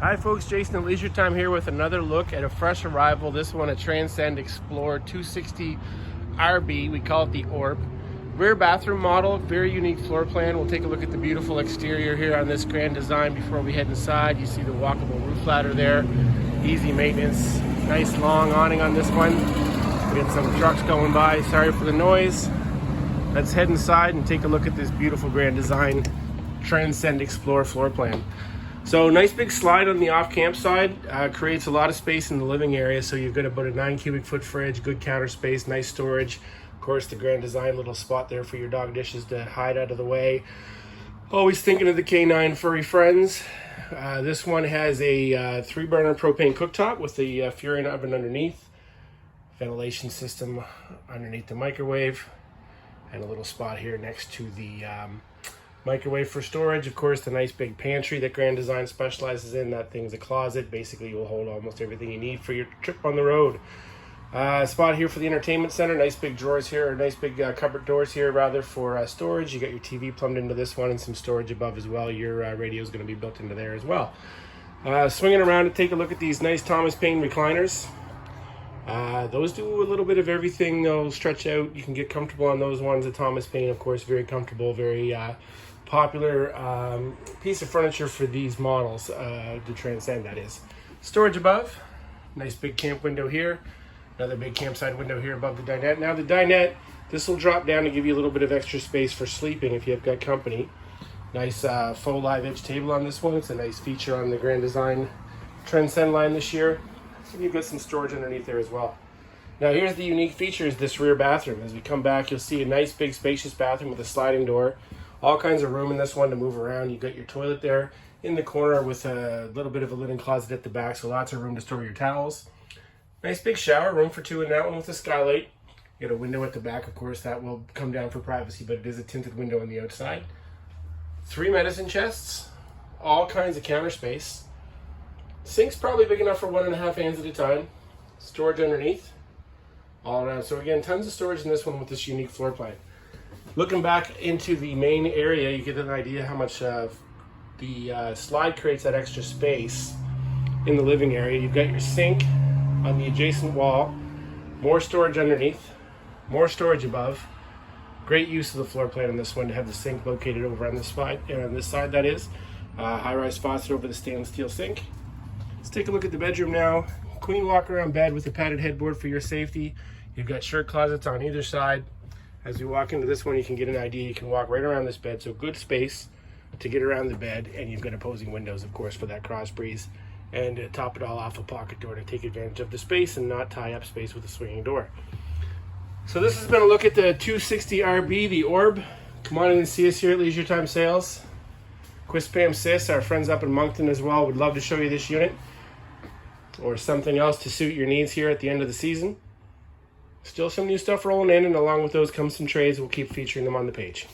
Hi folks, Jason at Leisure Time here with another look at a fresh arrival. This one a Transcend Xplor 260 RB, we call it the Orb. Rear bathroom model, very unique floor plan. We'll take a look at the beautiful exterior here on this grand design before we head inside. You see the walkable roof ladder there, easy maintenance, nice long awning on this one. We got some trucks going by, sorry for the noise. Let's head inside and take a look at this beautiful grand design Transcend Xplor floor plan. So nice big slide on the off-camp side, creates a lot of space in the living area. So you've got about a 9 cubic foot fridge, good counter space, nice storage. Of course, the grand design little spot there for your dog dishes to hide out of the way. Always thinking of the canine furry friends. This one has a 3-burner propane cooktop with the Furion oven underneath, ventilation system underneath the microwave, and a little spot here next to the microwave for storage. Of course, the nice big pantry that Grand Design specializes in. That thing's a closet. Basically, you will hold almost everything you need for your trip on the road. Spot here for the entertainment center. Nice big drawers here, or nice big cupboard doors here, rather, for storage. You got your TV plumbed into this one and some storage above as well. Your radio is going to be built into there as well. Swinging around to take a look at these nice Thomas Paine recliners. Those do a little bit of everything. They'll stretch out. You can get comfortable on those ones. The Thomas Paine, of course, very comfortable, very popular piece of furniture for these models, the Transcend, that is. Storage above, nice big camp window here, another big campsite window here above the dinette. Now the dinette, this will drop down to give you a little bit of extra space for sleeping if you have got company. Nice faux live edge table on this one. It's a nice feature on the Grand Design Transcend line this year. And you've got some storage underneath there as well. Now here's the unique feature, is this rear bathroom. As we come back, you'll see a nice big spacious bathroom with a sliding door. All kinds of room in this one to move around. You got your toilet there in the corner with a little bit of a linen closet at the back, so lots of room to store your towels. Nice big shower, room for two in that one with a skylight. You got a window at the back, of course, that will come down for privacy, but it is a tinted window on the outside. 3 medicine chests, all kinds of counter space. Sink's probably big enough for 1.5 hands at a time. Storage underneath, all around. So again, tons of storage in this one with this unique floor plan. Looking back into the main area, you get an idea how much the slide creates that extra space in the living area. You've got your sink on the adjacent wall, more storage underneath, more storage above. Great use of the floor plan on this one to have the sink located over on this side, that is. High-rise faucet over the stainless steel sink. Let's take a look at the bedroom now. Queen walk-around bed with a padded headboard for your safety. You've got shirt closets on either side. As we walk into this one, you can get an idea. You can walk right around this bed, so good space to get around the bed, and you've got opposing windows, of course, for that cross breeze. And to top it all off, a pocket door to take advantage of the space and not tie up space with a swinging door. So this has been a look at the 260 RB, the Orb. Come on in and see us here at Leisure Time Sales. Quispam Sis, our friends up in Moncton as well, would love to show you this unit or something else to suit your needs here at the end of the season. Still some new stuff rolling in, and along with those comes some trades. We'll keep featuring them on the page.